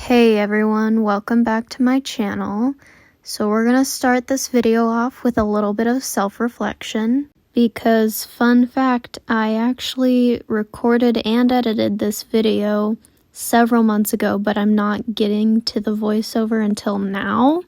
Hey everyone, welcome back to my channel. So we're gonna start this video off with a little bit of self-reflection because, fun fact, I actually recorded and edited this video several months ago, but I'm not getting to the voiceover until now.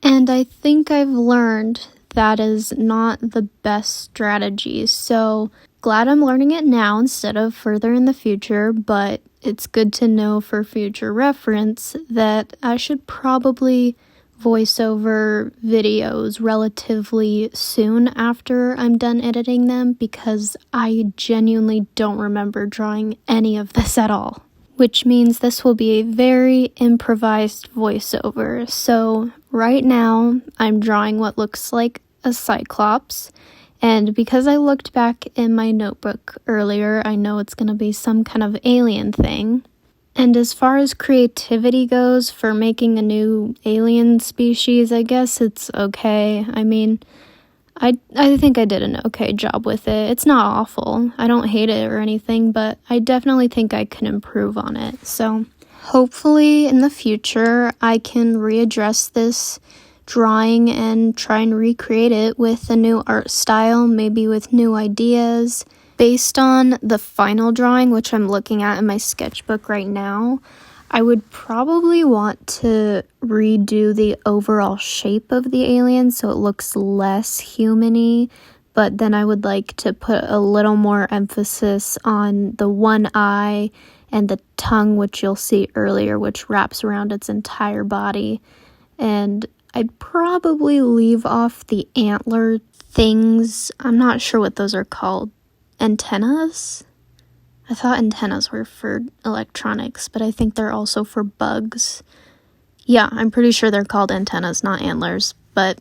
And I think I've learned that is not the best strategy, so glad I'm learning it now instead of further in the future, but it's good to know for future reference that I should probably voice over videos relatively soon after I'm done editing them because I genuinely don't remember drawing any of this at all. Which means this will be a very improvised voiceover. So right now I'm drawing what looks like a cyclops. And because I looked back in my notebook earlier, I know it's going to be some kind of alien thing. And as far as creativity goes for making a new alien species, I guess it's okay. I mean, I think I did an okay job with it. It's not awful. I don't hate it or anything, but I definitely think I can improve on it. So hopefully in the future I can readdress this drawing and try and recreate it with a new art style, maybe with new ideas. Based on the final drawing, which I'm looking at in my sketchbook right now, I would probably want to redo the overall shape of the alien so it looks less human-y, but then I would like to put a little more emphasis on the one eye and the tongue, which you'll see earlier, which wraps around its entire body. And I'd probably leave off the antler things. I'm not sure what those are called. Antennas? I thought antennas were for electronics, but I think they're also for bugs. Yeah, I'm pretty sure they're called antennas, not antlers, but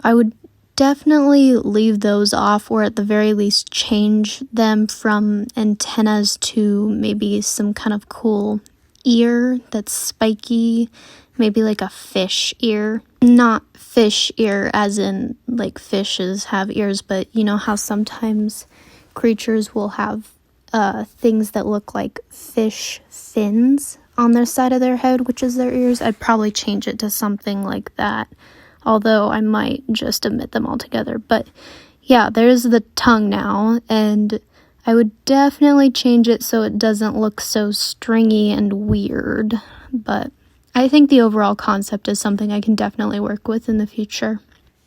I would definitely leave those off, or at the very least change them from antennas to maybe some kind of cool ear that's spiky, maybe like a fish ear. Not fish ear as in like fishes have ears, but you know how sometimes creatures will have things that look like fish fins on their side of their head, which is their ears. I'd probably change it to something like that, although I might just omit them altogether. But yeah, there's the tongue now, and I would definitely change it so it doesn't look so stringy and weird, but I think the overall concept is something I can definitely work with in the future.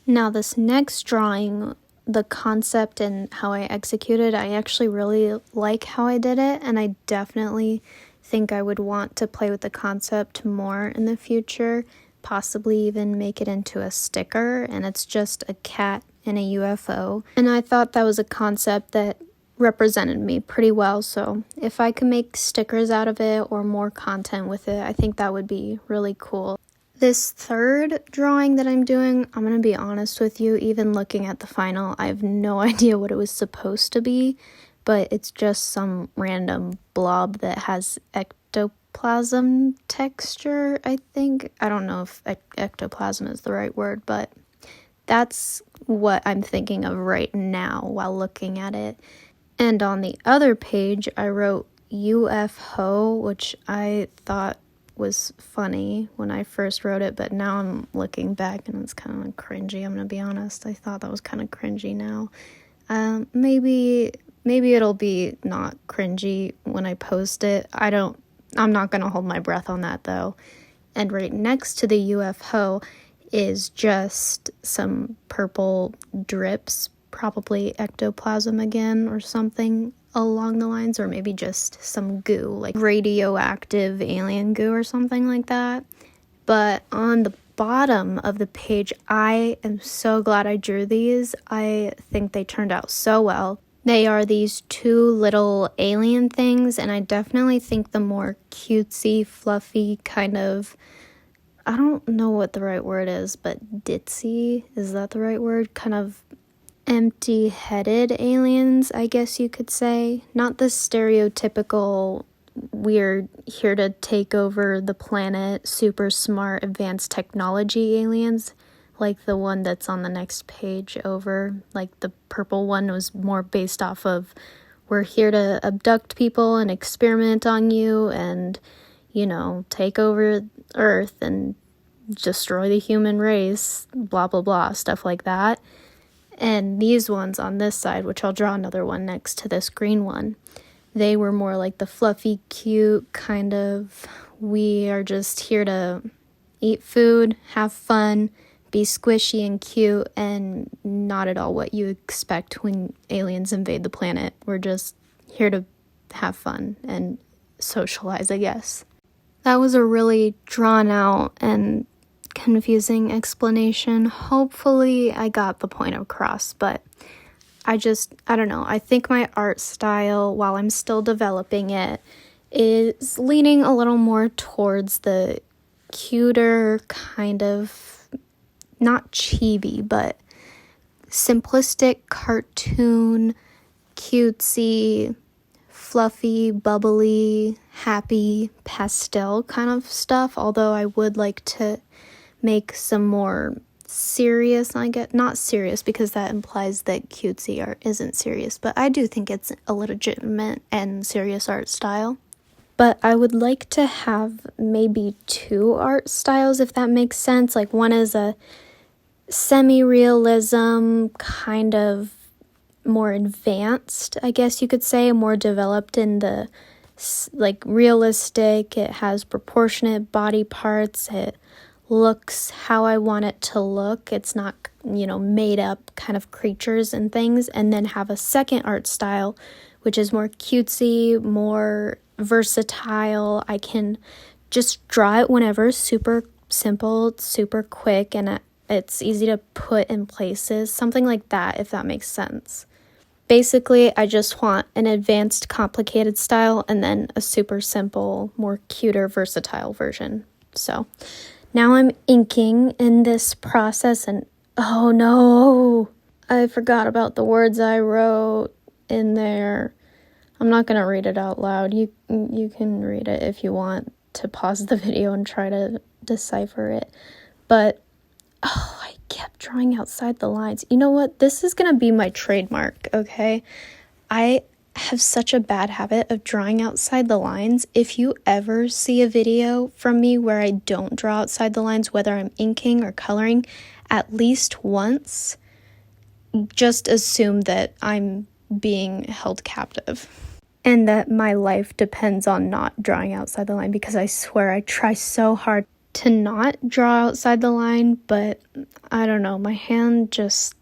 Now this next drawing, the concept and how I executed, I actually really like how I did it, and I definitely think I would want to play with the concept more in the future, possibly even make it into a sticker, and it's just a cat in a UFO. And I thought that was a concept that represented me pretty well, so if I could make stickers out of it or more content with it, I think that would be really cool. This third drawing that I'm doing, I'm going to be honest with you, even looking at the final, I have no idea what it was supposed to be, but it's just some random blob that has ectoplasm texture, I think. I don't know if ectoplasm is the right word, but that's what I'm thinking of right now while looking at it. And on the other page, I wrote UFO, which I thought was funny when I first wrote it, but now I'm looking back and it's kind of cringy. I'm gonna be honest. I thought that was kind of cringy now. Maybe it'll be not cringy when I post it. I'm not gonna hold my breath on that though. And right next to the UFO is just some purple drips, probably ectoplasm again or something along the lines, or maybe just some goo, like radioactive alien goo or something like that. But on the bottom of the page, I am so glad I drew these. I think they turned out so well. They are these two little alien things, and I definitely think the more cutesy, fluffy kind of, I don't know what the right word is, but ditzy, is that the right word? Kind of empty-headed aliens, I guess you could say. Not the stereotypical weird, here to take over the planet, super smart, advanced technology aliens, like the one that's on the next page over. Like the purple one was more based off of, we're here to abduct people and experiment on you, and take over Earth and destroy the human race, blah, blah, blah, stuff like that. And these ones on this side, which I'll draw another one next to this green one, they were more like the fluffy, cute kind of, we are just here to eat food, have fun, be squishy and cute, and not at all what you expect when aliens invade the planet. We're just here to have fun and socialize, I guess. That was a really drawn out and confusing explanation. Hopefully I got the point across, but I don't know. I think my art style, while I'm still developing it, is leaning a little more towards the cuter kind of, not chibi, but simplistic cartoon, cutesy, fluffy, bubbly, happy, pastel kind of stuff. Although I would like to make some more serious, not serious because that implies that cutesy art isn't serious, but I do think it's a legitimate and serious art style. But I would like to have maybe two art styles, if that makes sense. Like one is a semi-realism, kind of more advanced, I guess you could say, more developed in the like realistic. It has proportionate body parts. It looks how I want it to look. It's not, made up kind of creatures and things. And then have a second art style, which is more cutesy, more versatile. I can just draw it whenever, super simple, super quick, and it's easy to put in places. Something like that, if that makes sense. Basically, I just want an advanced, complicated style and then a super simple, more cuter, versatile version. So now I'm inking in this process, and oh no, I forgot about the words I wrote in there. I'm not going to read it out loud. You can read it if you want to pause the video and try to decipher it. But, I kept drawing outside the lines. You know what? This is going to be my trademark, okay? I have such a bad habit of drawing outside the lines. If you ever see a video from me where I don't draw outside the lines, whether I'm inking or coloring, at least once, just assume that I'm being held captive and that my life depends on not drawing outside the line, because I swear I try so hard to not draw outside the line, but I don't know, my hand just,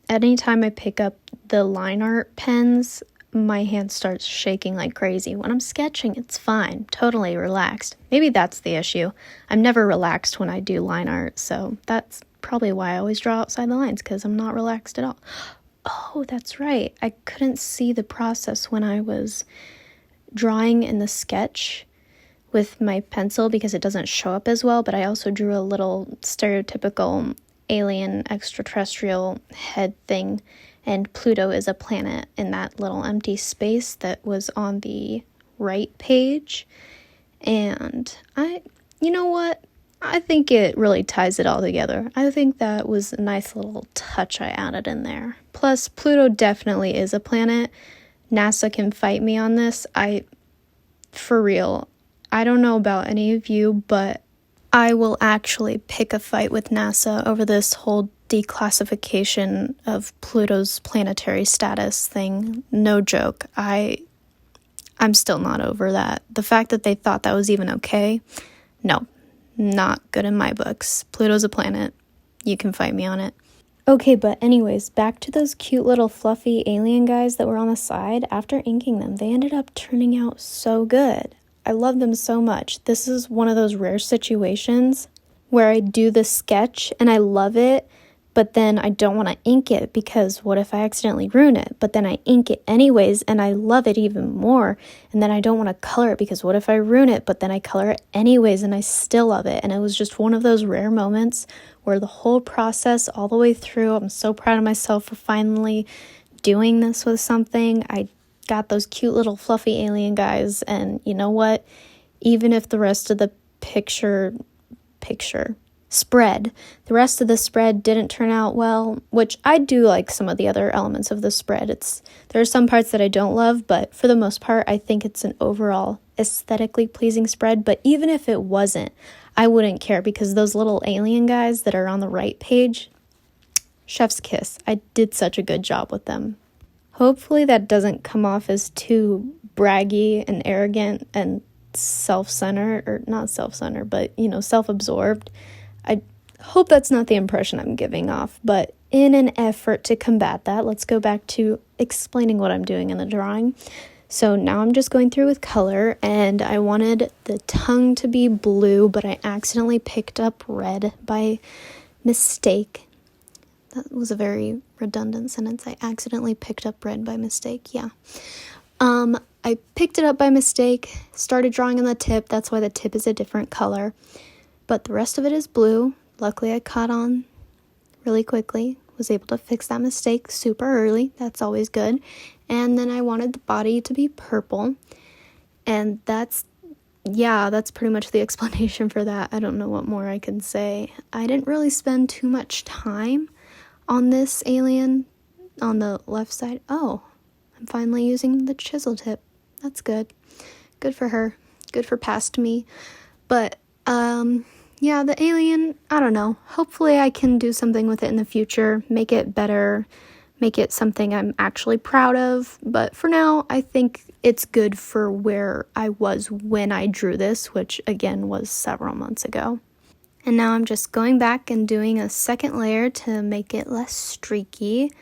anytime I pick up the line art pens, my hand starts shaking like crazy. When I'm sketching, it's fine, totally relaxed. Maybe that's the issue. I'm never relaxed when I do line art, so that's probably why I always draw outside the lines, because I'm not relaxed at all. Oh, that's right. I couldn't see the process when I was drawing in the sketch with my pencil because it doesn't show up as well, but I also drew a little stereotypical alien extraterrestrial head thing, and Pluto is a planet in that little empty space that was on the right page. And you know what? I think it really ties it all together. I think that was a nice little touch I added in there. Plus, Pluto definitely is a planet. NASA can fight me on this. For real, I don't know about any of you, but I will actually pick a fight with NASA over this whole declassification of Pluto's planetary status thing. No joke. I'm still not over that. The fact that they thought that was even okay, no, not good in my books. Pluto's a planet. You can fight me on it. Okay, but anyways, back to those cute little fluffy alien guys that were on the side. After inking them, they ended up turning out so good. I love them so much. This is one of those rare situations where I do the sketch and I love it, but then I don't want to ink it because what if I accidentally ruin it? But then I ink it anyways and I love it even more, and then I don't want to color it because what if I ruin it? But then I color it anyways and I still love it. And it was just one of those rare moments where the whole process all the way through, I'm so proud of myself for finally doing this with something. I got those cute little fluffy alien guys, and you know what? Even if the rest of the the rest of the spread didn't turn out well, which I do like some of the other elements of the spread. There are some parts that I don't love, but for the most part, I think it's an overall aesthetically pleasing spread, but even if it wasn't, I wouldn't care because those little alien guys that are on the right page, chef's kiss. I did such a good job with them. Hopefully that doesn't come off as too braggy and arrogant and self-centered, or not self-centered, but, self-absorbed. I hope that's not the impression I'm giving off, but in an effort to combat that, let's go back to explaining what I'm doing in the drawing. So now I'm just going through with color, and I wanted the tongue to be blue, but I accidentally picked up red by mistake. That was a very redundant sentence. I accidentally picked up red by mistake, yeah. I picked it up by mistake, started drawing on the tip, that's why the tip is a different color, but the rest of it is blue. Luckily I caught on really quickly, was able to fix that mistake super early, that's always good. And then I wanted the body to be purple, and that's pretty much the explanation for that. I don't know what more I can say. I didn't really spend too much time on this alien on the left side. Oh, I'm finally using the chisel tip. That's good. Good for her. Good for past me. But, the alien, I don't know. Hopefully I can do something with it in the future, make it better, make it something I'm actually proud of. But for now, I think it's good for where I was when I drew this, which again was several months ago. And now I'm just going back and doing a second layer to make it less streaky.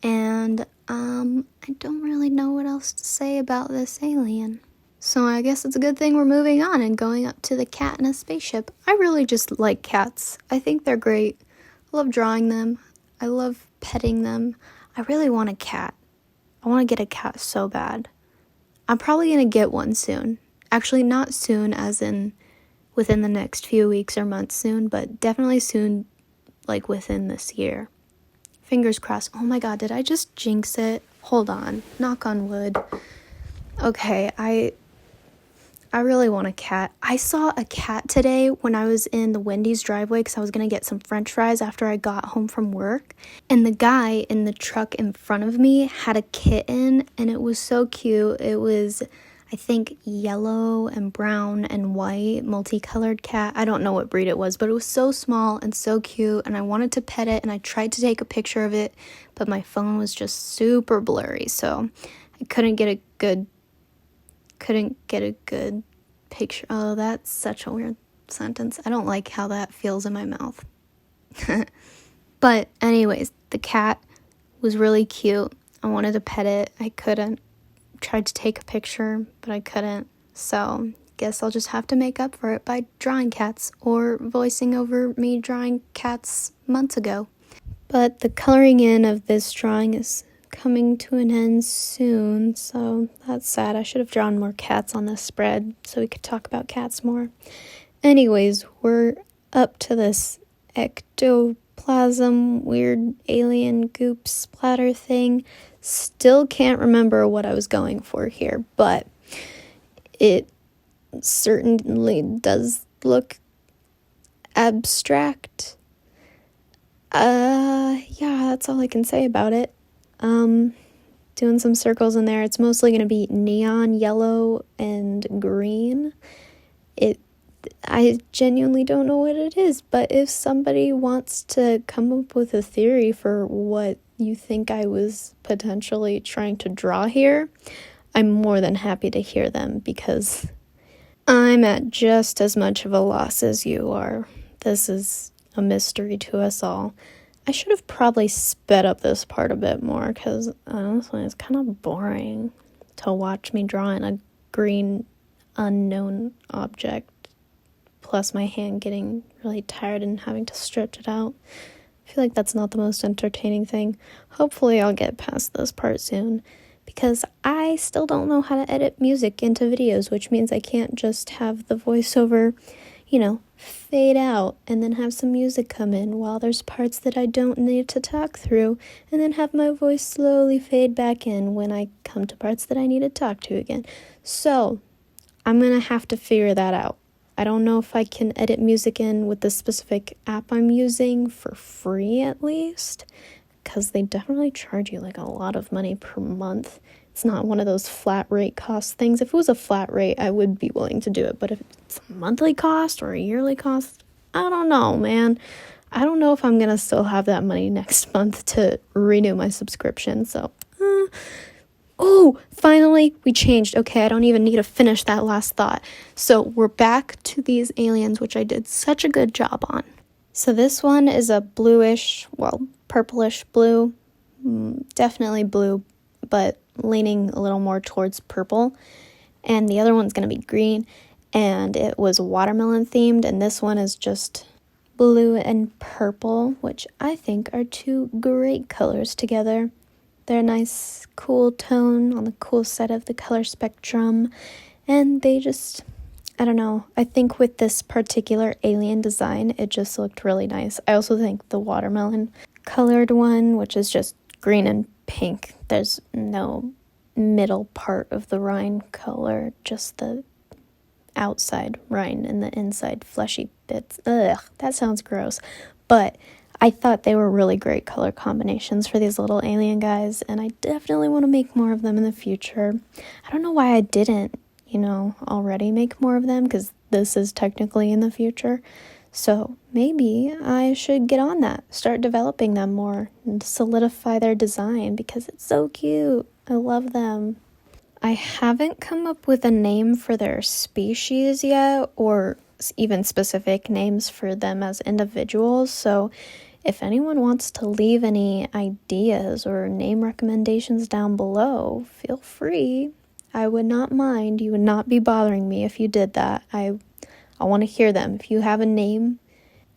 And I don't really know what else to say about this alien. So I guess it's a good thing we're moving on and going up to the cat in a spaceship. I really just like cats. I think they're great. I love drawing them. I love petting them. I really want a cat. I want to get a cat so bad. I'm probably going to get one soon. Actually, not soon as in within the next few weeks or months soon, but definitely soon, like within this year. Fingers crossed. Oh my god, did I just jinx it? Hold on. Knock on wood. Okay, I really want a cat. I saw a cat today when I was in the Wendy's driveway because I was going to get some french fries after I got home from work. And the guy in the truck in front of me had a kitten, and it was so cute. It was, I think, yellow and brown and white, multicolored cat. I don't know what breed it was, but it was so small and so cute, and I wanted to pet it, and I tried to take a picture of it, but my phone was just super blurry, so I couldn't get a good picture. Oh, that's such a weird sentence. I don't like how that feels in my mouth. But anyways, the cat was really cute. I wanted to pet it. I couldn't. Tried to take a picture, but I couldn't. So guess I'll just have to make up for it by drawing cats or voicing over me drawing cats months ago. But the coloring in of this drawing is coming to an end soon, so that's sad. I should have drawn more cats on this spread so we could talk about cats more. Anyways, we're up to this ectoplasm weird alien goop splatter thing. Still can't remember what I was going for here, but it certainly does look abstract. That's all I can say about it. Doing some circles in there. It's mostly going to be neon yellow and green. I genuinely don't know what it is, but if somebody wants to come up with a theory for what you think I was potentially trying to draw here, I'm more than happy to hear them, because I'm at just as much of a loss as you are. This is a mystery to us all. I should have probably sped up this part a bit more, because honestly it's kind of boring to watch me drawing a green unknown object, plus my hand getting really tired and having to stretch it out. I feel like that's not the most entertaining thing. Hopefully I'll get past this part soon, because I still don't know how to edit music into videos, which means I can't just have the voiceover, fade out and then have some music come in while there's parts that I don't need to talk through, and then have my voice slowly fade back in when I come to parts that I need to talk to again. So I'm gonna have to figure that out. I don't know if I can edit music in with the specific app I'm using for free, at least, because they definitely charge you like a lot of money per month, it's not one of those flat rate cost things. If it was a flat rate, I would be willing to do it. But if it's a monthly cost or a yearly cost, I don't know, man. I don't know if I'm going to still have that money next month to renew my subscription. So, oh, finally we changed. Okay, I don't even need to finish that last thought. So we're back to these aliens, which I did such a good job on. So this one is a bluish, well, purplish blue. Definitely blue, but leaning a little more towards purple. And the other one's going to be green. And it was watermelon themed. And this one is just blue and purple, which I think are two great colors together. They're a nice, cool tone on the cool side of the color spectrum, and they just, I don't know, I think with this particular alien design, it just looked really nice. I also think the watermelon colored one, which is just green and pink, there's no middle part of the rind color, just the outside rind and the inside fleshy bits. Ugh, that sounds gross. But I thought they were really great color combinations for these little alien guys, and I definitely want to make more of them in the future. I don't know why I didn't, already make more of them, because this is technically in the future. So maybe I should get on that, start developing them more, and solidify their design, because it's so cute. I love them. I haven't come up with a name for their species yet, or even specific names for them as individuals, so if anyone wants to leave any ideas or name recommendations down below, feel free. I would not mind. You would not be bothering me if you did that. I want to hear them. If you have a name,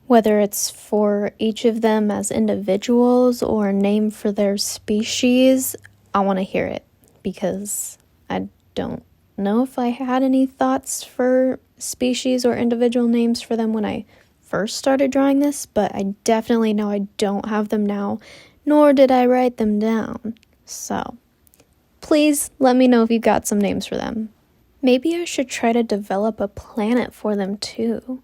whether it's for each of them as individuals or a name for their species, I want to hear it, because I don't know if I had any thoughts for species or individual names for them when I first started drawing this, but I definitely know I don't have them now, nor did I write them down. So please let me know if you got some names for them. Maybe I should try to develop a planet for them too.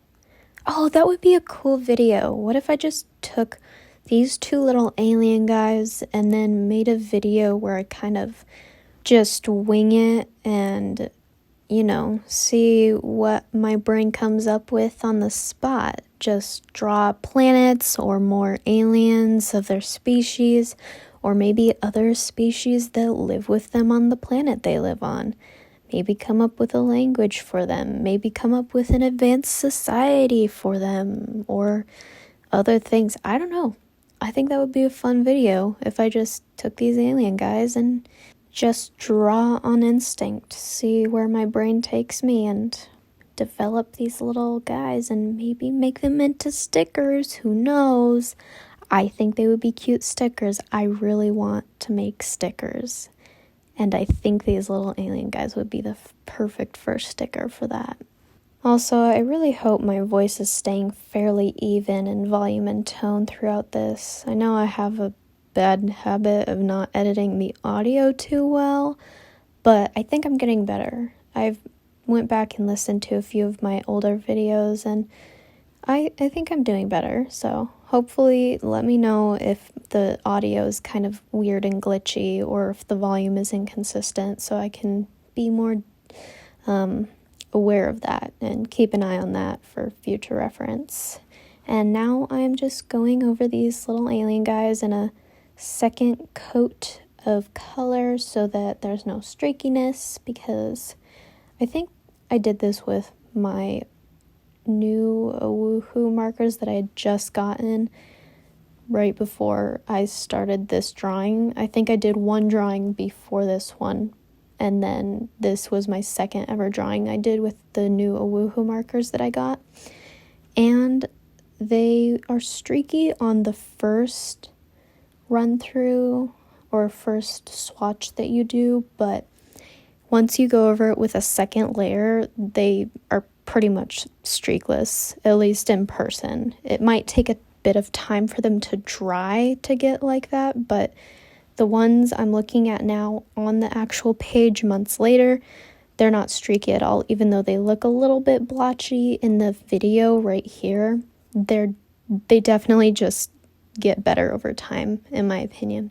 Oh, that would be a cool video. What if I just took these two little alien guys and then made a video where I kind of just wing it and, see what my brain comes up with on the spot. Just draw planets or more aliens of their species, or maybe other species that live with them on the planet they live on. Maybe come up with a language for them. Maybe come up with an advanced society for them, or other things. I don't know. I think that would be a fun video if I just took these alien guys and just draw on instinct, see where my brain takes me, and develop these little guys and maybe make them into stickers. Who knows? I think they would be cute stickers. I really want to make stickers, and I think these little alien guys would be the perfect first sticker for that. Also, I really hope my voice is staying fairly even in volume and tone throughout this. I know I have a bad habit of not editing the audio too well, but I think I'm getting better. I've went back and listened to a few of my older videos, and I think I'm doing better. So hopefully let me know if the audio is kind of weird and glitchy, or if the volume is inconsistent, so I can be more aware of that and keep an eye on that for future reference. And now I'm just going over these little alien guys in a second coat of color so that there's no streakiness, because I think I did this with my new Ohuhu markers that I had just gotten right before I started this drawing. I think I did one drawing before this one, and then this was my second ever drawing I did with the new Ohuhu markers that I got, and they are streaky on the first run through or first swatch that you do, but once you go over it with a second layer, they are pretty much streakless, at least in person. It might take a bit of time for them to dry to get like that, but the ones I'm looking at now on the actual page months later, they're not streaky at all, even though they look a little bit blotchy in the video right here. They definitely just get better over time, in my opinion.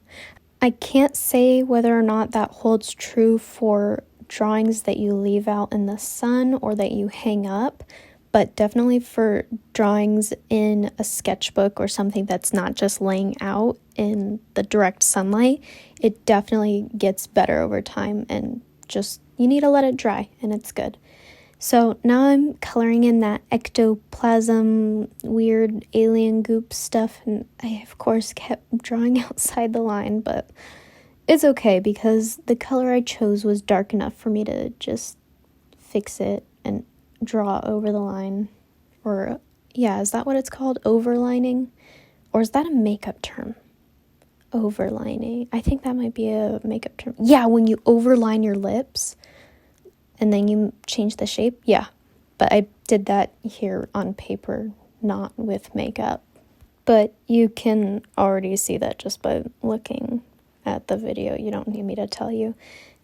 I can't say whether or not that holds true for drawings that you leave out in the sun or that you hang up, but definitely for drawings in a sketchbook or something that's not just laying out in the direct sunlight, it definitely gets better over time, and just you need to let it dry and it's good. So now I'm coloring in that ectoplasm, weird alien goop stuff, and I of course kept drawing outside the line, but it's okay because the color I chose was dark enough for me to just fix it and draw over the line. Or, yeah, is that what it's called? Overlining? Or is that a makeup term? Overlining. I think that might be a makeup term. Yeah, when you overline your lips and then you change the shape. Yeah, but I did that here on paper, not with makeup. But you can already see that just by looking at the video. You don't need me to tell you.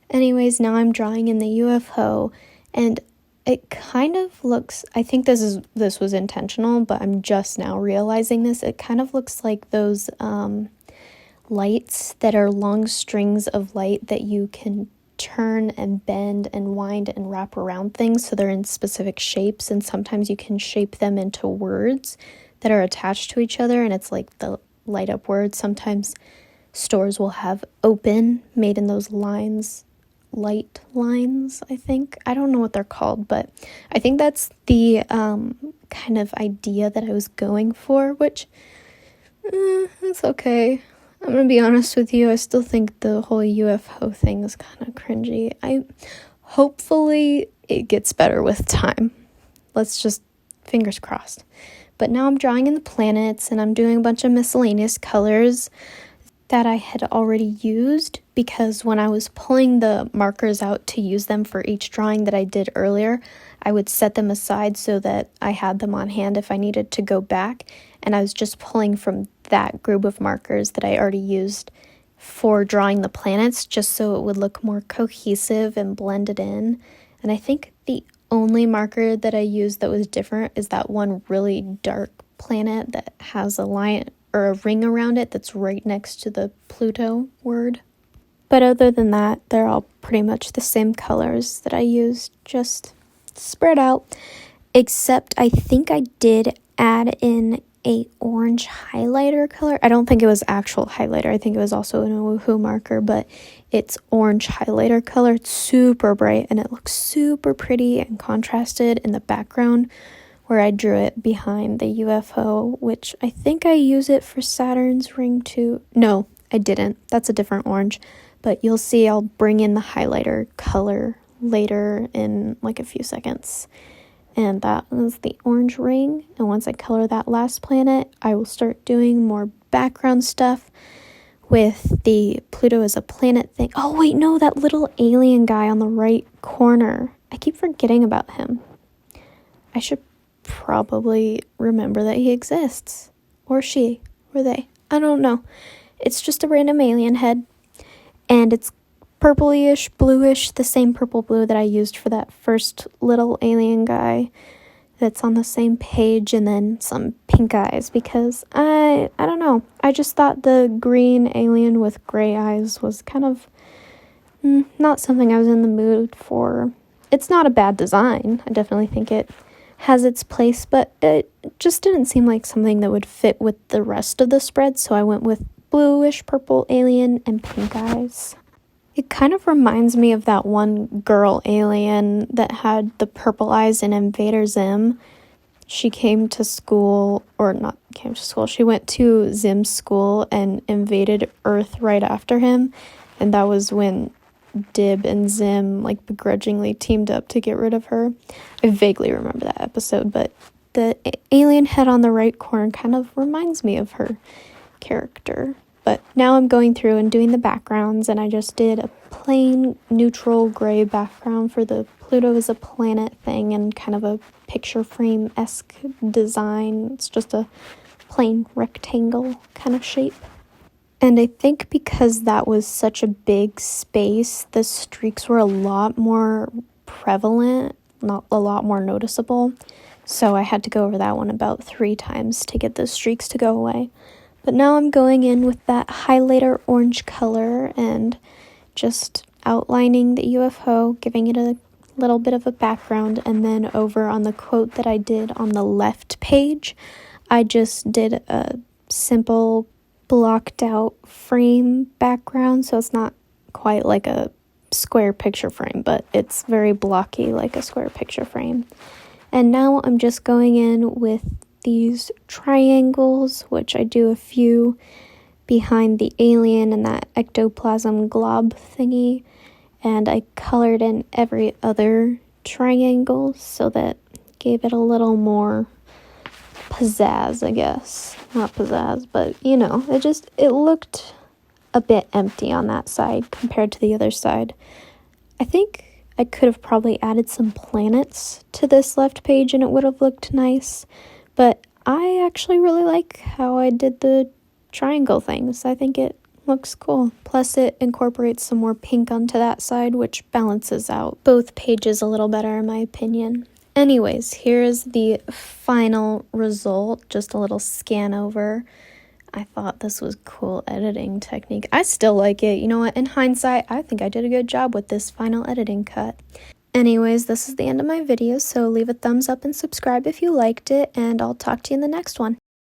Anyways, now I'm drawing in the UFO, and it kind of looks, I think this was intentional, but I'm just now realizing this. It kind of looks like those lights that are long strings of light that you can turn and bend and wind and wrap around things so they're in specific shapes, and sometimes you can shape them into words that are attached to each other, and it's like the light up words. Sometimes stores will have open made in those lines, light lines, I think. I don't know what they're called, but I think that's the kind of idea that I was going for, which it's okay. I'm gonna be honest with you, I still think the whole UFO thing is kind of cringy. Hopefully it gets better with time. Let's just, fingers crossed. But now I'm drawing in the planets, and I'm doing a bunch of miscellaneous colors that I had already used, because when I was pulling the markers out to use them for each drawing that I did earlier, I would set them aside so that I had them on hand if I needed to go back, and I was just pulling from that group of markers that I already used for drawing the planets, just so it would look more cohesive and blended in. And I think the only marker that I used that was different is that one really dark planet that has a line or a ring around it that's right next to the Pluto word. But other than that, they're all pretty much the same colors that I used, just spread out. Except I think I did add in a orange highlighter color. I don't think it was actual highlighter. I think it was also an Ohuhu marker, but it's orange highlighter color. It's super bright, and it looks super pretty and contrasted in the background where I drew it behind the UFO, which I think I use it for Saturn's ring too. No, I didn't. That's a different orange, but you'll see I'll bring in the highlighter color later in like a few seconds. And that was the orange ring. And once I color that last planet, I will start doing more background stuff with the Pluto as a planet thing. Oh, wait, no, that little alien guy on the right corner. I keep forgetting about him. I should probably remember that he exists. Or she. Or they. I don't know. It's just a random alien head. And it's purplyish, bluish, the same purple blue that I used for that first little alien guy that's on the same page, and then some pink eyes, because I don't know. I just thought the green alien with gray eyes was kind of not something I was in the mood for. It's not a bad design. I definitely think it has its place, but it just didn't seem like something that would fit with the rest of the spread, so I went with bluish purple alien and pink eyes. It kind of reminds me of that one girl alien that had the purple eyes in Invader Zim. She came to school, or not came to school, she went to Zim's school and invaded Earth right after him. And that was when Dib and Zim like begrudgingly teamed up to get rid of her. I vaguely remember that episode, but the alien head on the right corner kind of reminds me of her character. But now I'm going through and doing the backgrounds, and I just did a plain neutral gray background for the Pluto as a planet thing, and kind of a picture frame-esque design. It's just a plain rectangle kind of shape. And I think because that was such a big space, the streaks were a lot more prevalent, not a lot more noticeable. So I had to go over that one about 3 times to get the streaks to go away. But now I'm going in with that highlighter orange color and just outlining the UFO, giving it a little bit of a background, and then over on the quote that I did on the left page, I just did a simple blocked out frame background, so it's not quite like a square picture frame, but it's very blocky like a square picture frame. And now I'm just going in with these triangles, which I do a few behind the alien and that ectoplasm glob thingy, and I colored in every other triangle so that gave it a little more pizzazz, I guess. Not pizzazz, but you know, it looked a bit empty on that side compared to the other side. I think I could have probably added some planets to this left page and it would have looked nice, but I actually really like how I did the triangle things. I think it looks cool. Plus it incorporates some more pink onto that side, which balances out both pages a little better in my opinion. Anyways, here's the final result, just a little scan over. I thought this was cool editing technique. I still like it. You know what? In hindsight, I think I did a good job with this final editing cut. Anyways, this is the end of my video, so leave a thumbs up and subscribe if you liked it, and I'll talk to you in the next one.